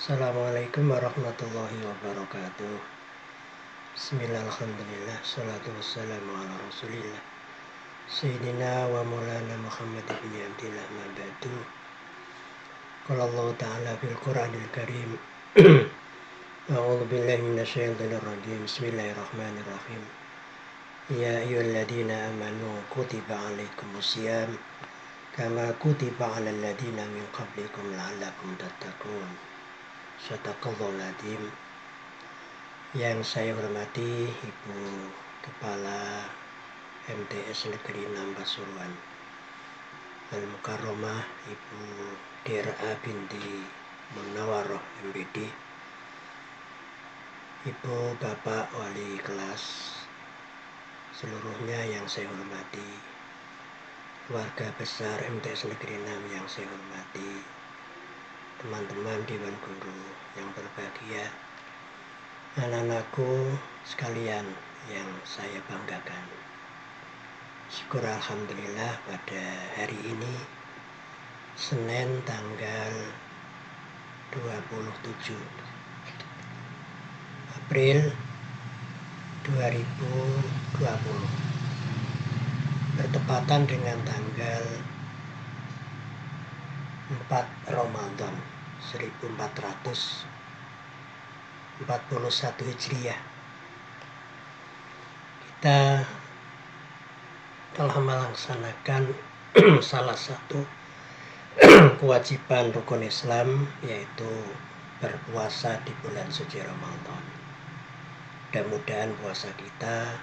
Assalamualaikum warahmatullahi wabarakatuh. Bismillah, alhamdulillah, salatu wassalamu ala rasulillah Sayyidina wa maulana Muhammad ibn Abdillah ma ba'du. Qala Allah ta'ala fil Qur'anil Karim A'udzu billahi minasyaitonir rajim. Bismillahirrahmanirrahim. Ya ayyuhalladzina amanu kutiba 'alaikumusiyam kama kutiba 'alal ladzina min qablikum la'allakum tattaqun. Shadaqallahul adzim. Yang saya hormati Ibu Kepala MTS Negeri 6 Pasuruan Al-Mukarramah Ibu Dera binti Munawwaroh MPD, Ibu Bapak Wali Kelas seluruhnya yang saya hormati, keluarga besar MTS Negeri 6 yang saya hormati, teman-teman Dewan Guru yang berbahagia, anak-anakku sekalian yang saya banggakan. Syukur alhamdulillah pada hari ini Senin tanggal 27 April 2020 bertepatan dengan tanggal 4 Ramadan 1441 Hijriah. Kita telah melaksanakan salah satu kewajiban rukun Islam, yaitu berpuasa di bulan suci Ramadan. Mudah-mudahan puasa kita,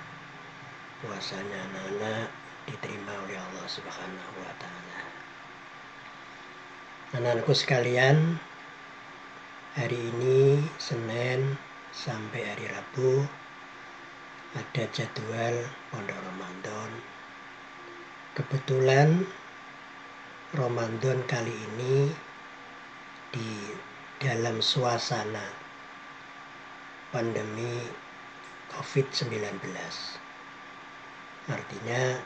puasanya anak-anak, diterima oleh Allah Subhanahu wa Ta'ala. Anak-anakku sekalian, hari ini Senin sampai hari Rabu ada jadwal pondok Ramadan. Kebetulan Ramadan kali ini di dalam suasana pandemi COVID-19. Artinya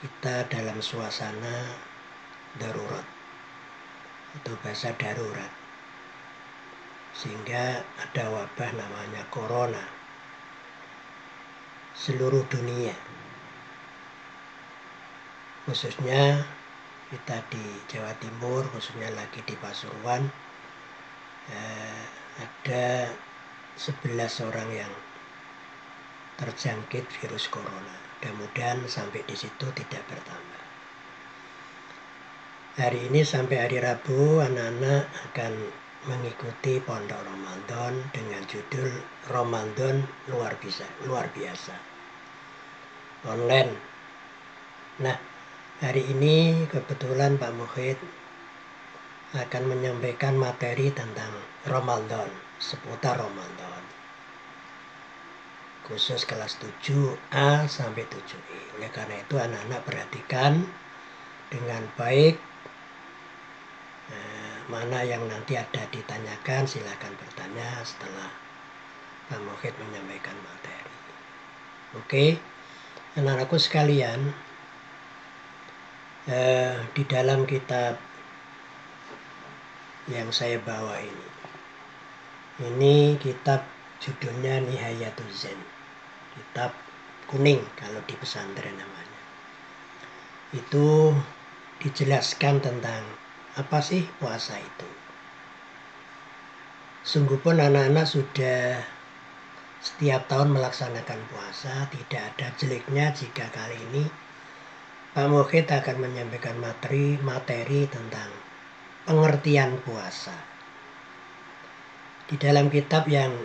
kita dalam suasana darurat atau bahasa darurat, sehingga ada wabah namanya corona seluruh dunia, khususnya kita di Jawa Timur, khususnya lagi di Pasuruan, ada 11 orang yang terjangkit virus corona. Mudah-mudahan sampai di situ tidak bertambah. Hari ini sampai hari Rabu anak-anak akan mengikuti pondok Ramadan dengan judul Ramadan luar biasa online. Nah, hari ini kebetulan Pak Muhid akan menyampaikan materi tentang Ramadan, seputar Ramadan, khusus kelas 7A sampai 7E. Oleh karena itu anak-anak perhatikan dengan baik. Mana yang nanti ada ditanyakan, silakan bertanya setelah Pak Muhid menyampaikan materi. Oke, anak-anakku sekalian, di dalam kitab yang saya bawa ini kitab judulnya Nihayatul Zen, kitab kuning kalau di pesantren namanya. Itu dijelaskan tentang apa sih puasa itu. Sungguh pun anak-anak sudah setiap tahun melaksanakan puasa, tidak ada jeleknya jika kali ini Pak Muhid akan menyampaikan materi tentang pengertian puasa. Di dalam kitab yang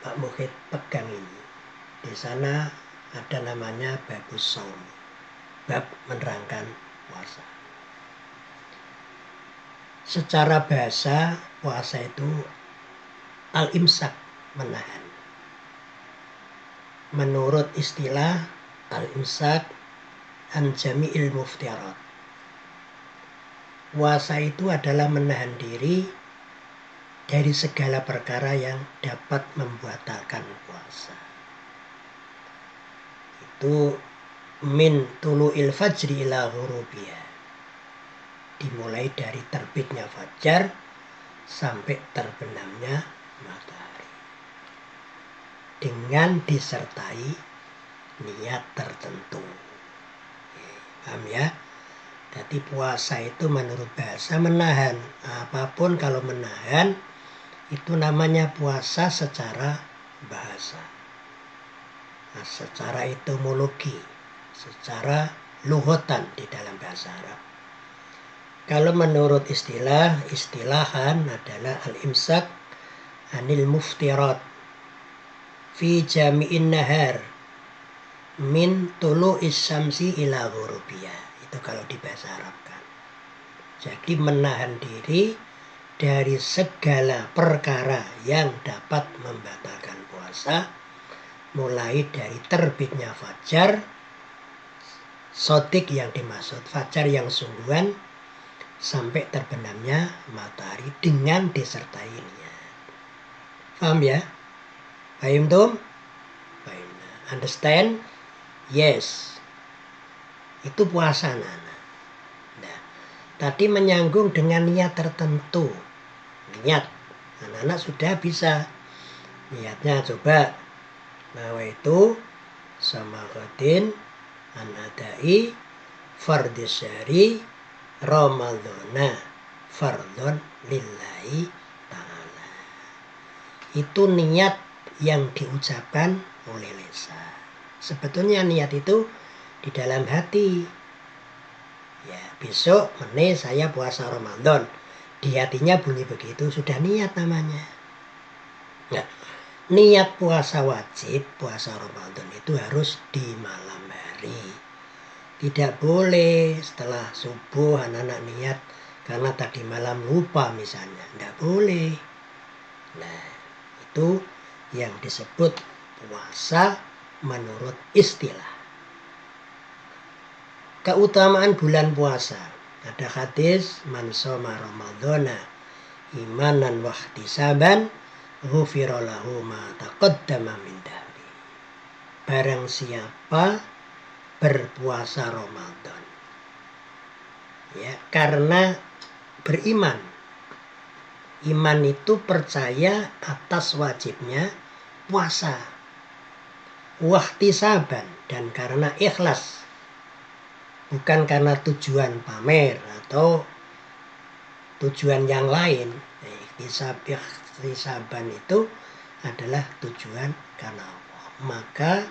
Pak Muhid pegang ini, di sana ada namanya Babus Shaum, bab menerangkan puasa. Secara bahasa, puasa itu al-imsak, menahan. Menurut istilah al-imsak an jami'il muftirat, puasa itu adalah menahan diri dari segala perkara yang dapat membatalkan puasa. Itu min tulu'il fajri ila ghurubiha, dimulai dari terbitnya fajar sampai terbenamnya matahari. Dengan disertai niat tertentu. Paham ya? Jadi puasa itu menurut bahasa menahan. Apapun kalau menahan itu namanya puasa secara bahasa. Nah, secara etimologi, secara lughatan di dalam bahasa Arab. Kalau menurut istilahan adalah al-imsak anil muftirat fi jami'in nahar min tulu'is syamsi ila ghurubiyah. Itu kalau di bahasa Arab kan. Jadi menahan diri dari segala perkara yang dapat membatalkan puasa, mulai dari terbitnya fajar, sodik yang dimaksud, fajar yang sungguhan, sampai terbenamnya matahari dengan disertai niat. Paham ya? Paham tuh? Understand? Yes. Itu puasa Nana. Nah, tadi menyanggung dengan niat tertentu. Niat. Anak-anak sudah bisa. Niatnya coba. Nawaitu samaghadin an-adai fardis syahri Ramadhana fardhon lillahi ta'ala. Itu niat yang diucapkan oleh lisan. Sebetulnya niat itu di dalam hati. Ya, besok saya puasa Ramadan. Di hatinya bunyi begitu, sudah niat namanya. Nah, niat puasa wajib, puasa Ramadan itu harus di malam hari. Tidak boleh setelah subuh anak-anak niat karena tadi malam lupa misalnya. Tidak boleh. Nah, itu yang disebut puasa menurut istilah. Keutamaan bulan puasa. Ada hadis man shoma ramadhana imanan wahtisaban ghufira lahu ma taqaddama min dhanbi. Barang siapa berpuasa Ramadan ya karena beriman. Iman itu percaya atas wajibnya puasa. Wahtisaban, dan karena ikhlas. Bukan karena tujuan pamer atau tujuan yang lain. Ihtisaban itu adalah tujuan karena Allah. Maka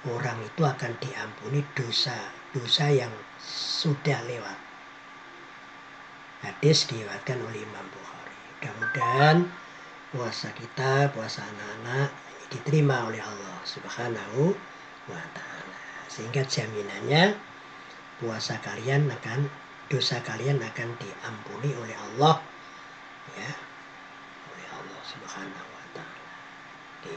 orang itu akan diampuni dosa yang sudah lewat. Hadis diriwayatkan oleh Imam Bukhari. Mudah-mudahan puasa kita, puasa anak-anak ini diterima oleh Allah Subhanahu wa ta'ala. Sehingga jaminannya puasa kalian dosa kalian akan diampuni oleh Allah, ya, oleh Allah Subhanahu wa ta'ala. Oke.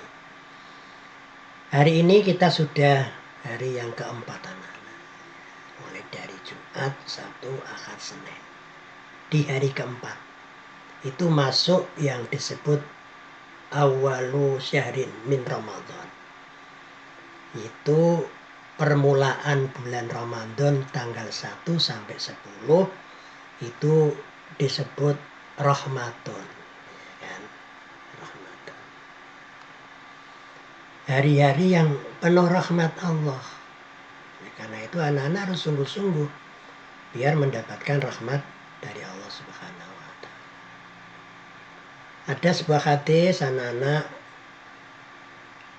Hari ini kita sudah hari yang keempat anak-anak. Mulai dari Jumat, Sabtu, Ahad, Senin. Di hari keempat itu masuk yang disebut awalu syahrin min Ramadan. Itu permulaan bulan Ramadan tanggal 1 sampai 10 itu disebut Rahmatun. Kan? Rahmatun. Hari-hari yang penuh rahmat Allah. Karena itu anak-anak harus sungguh-sungguh biar mendapatkan rahmat dari Allah Subhanahu wa ta'ala. Ada sebuah hadis anak-anak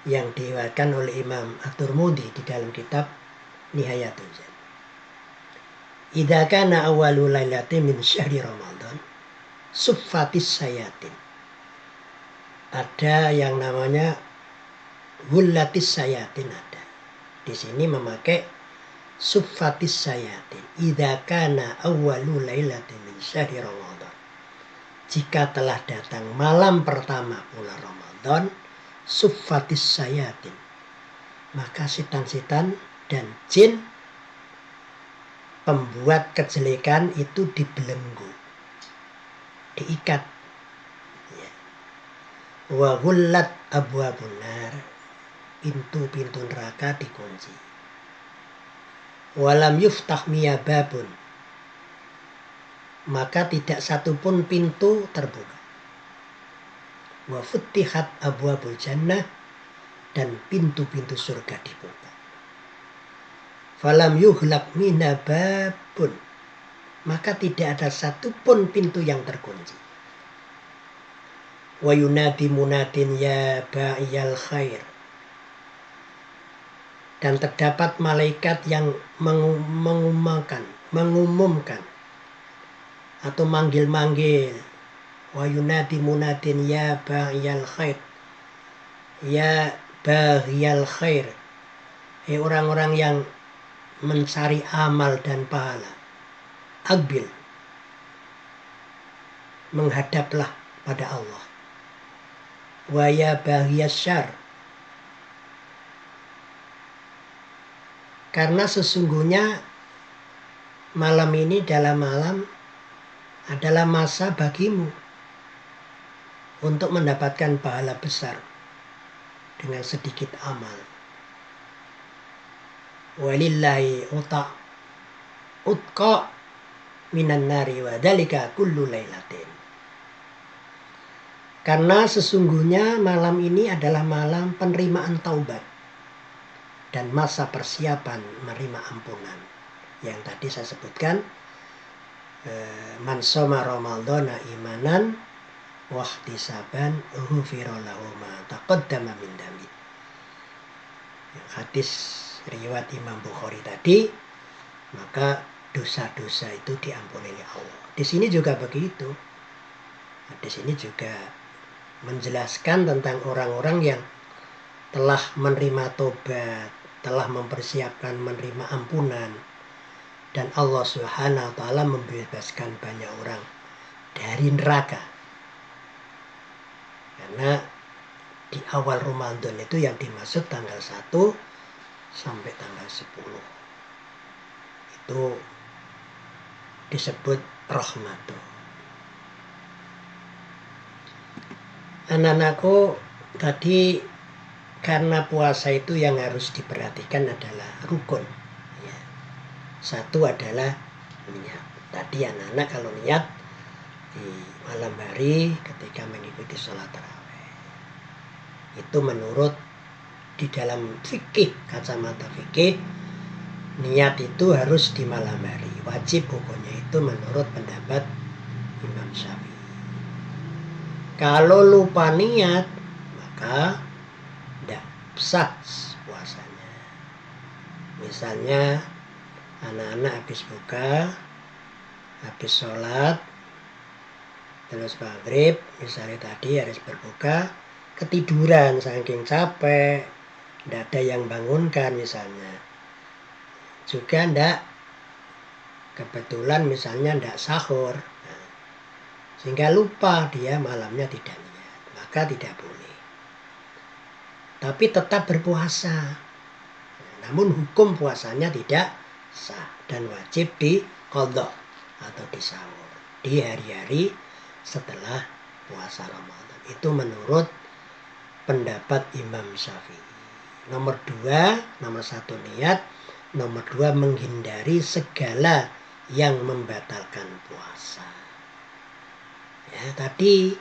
yang diriwayatkan oleh Imam At-Tirmidzi di dalam kitab Nihayatul Jan. Idza kana awwalu lailatin min syahri Ramadan suffatis sayatin. Ada yang namanya hullatis sayatin ada. Di sini memakai suffatis sayatin. Idza kana awwalu lailatin min syahri Ramadan. Jika telah datang malam pertama bulan Ramadan, suffatis sayatin, maka setan-setan dan jin pembuat kejelekan itu dibelenggu, diikat. Ya. Wa ghullat abwabun nar, pintu-pintu neraka dikunci. Walam yuftah miyababun, maka tidak satupun pintu terbuka. wa futtihat abwabul jannah, dan pintu-pintu surga dibuka. Falam yuhlaq minha babun, maka tidak ada satupun pintu yang terkunci. Wa yunadi munadin ya ba'iyal khair, dan terdapat malaikat yang mengumumkan atau manggil-manggil. Wa yunadi munadin ya ba'iyal khair, ya baghiyal khair, orang-orang yang mencari amal dan pahala, aqbil, menghadaplah pada Allah. Wa ya baghiyas syarr, karena sesungguhnya malam ini adalah masa bagimu untuk mendapatkan pahala besar dengan sedikit amal. Walillahi utqa minan nari wa dalika kullu lailatin. Karena sesungguhnya malam ini adalah malam penerimaan taubat dan masa persiapan menerima ampunan. Yang tadi saya sebutkan, man shoma ramadhana imanan wahtisaban ghufira lahu ma taqaddama min dami. Hadis riwayat Imam Bukhari tadi, maka dosa-dosa itu diampuni oleh Allah. Di sini juga begitu. Di sini juga menjelaskan tentang orang-orang yang telah menerima tobat, telah mempersiapkan menerima ampunan, dan Allah Subhanahu wa ta'ala membebaskan banyak orang dari neraka. Karena di awal Ramadan itu yang dimaksud tanggal 1 sampai tanggal 10. Itu disebut rahmatun. Anak-anakku, tadi karena puasa itu yang harus diperhatikan adalah rukun. Ya. Satu adalah niat. Tadi anak-anak kalau niat di malam hari ketika mengikuti sholat tarawih, itu menurut di dalam fikih, kacamata fikih, niat itu harus di malam hari. Wajib hukumnya itu menurut pendapat Imam Syafi'i. Kalau lupa niat, maka tidak sah puasanya. Misalnya anak-anak habis buka, habis sholat, terus maghrib, misalnya tadi harus berbuka, ketiduran saking capek, tidak ada yang bangunkan misalnya. Juga tidak, kebetulan misalnya tidak sahur, sehingga lupa dia malamnya tidak niat, maka tidak boleh. Tapi tetap berpuasa. Namun hukum puasanya tidak sah dan wajib diqadha atau disahur di hari-hari setelah puasa Ramadan. Itu menurut pendapat Imam Syafi'i. Nomor 1 niat, nomor 2 menghindari segala yang membatalkan puasa. Ya, tadi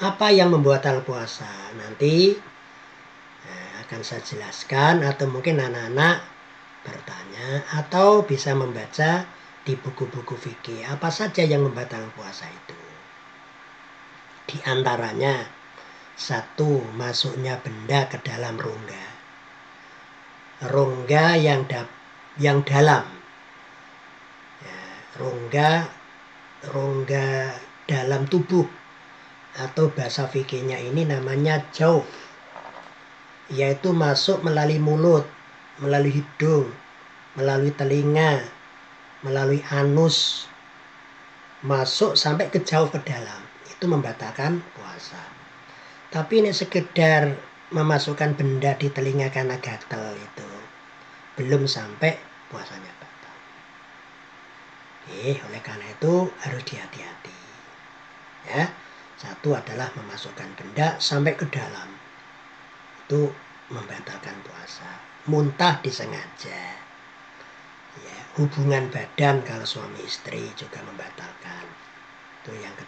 apa yang membatalkan puasa nanti akan saya jelaskan, atau mungkin anak-anak bertanya atau bisa membaca di buku-buku fikih apa saja yang membatalkan puasa itu. Di antaranya, 1, masuknya benda ke dalam rongga. Rongga yang dalam. Ya, rongga dalam tubuh, atau bahasa fikihnya ini namanya jauf, yaitu masuk melalui mulut, melalui hidung, melalui telinga, melalui anus, masuk sampai ke jauh ke dalam. Itu membatalkan puasa. Tapi ini sekedar memasukkan benda di telinga karena gatal, itu belum sampai puasanya batal. Oleh karena itu harus hati-hati. Ya, 1 adalah memasukkan benda sampai ke dalam, itu membatalkan puasa. Muntah disengaja, ya, hubungan badan kalau suami istri juga membatalkan. Itu yang kedua.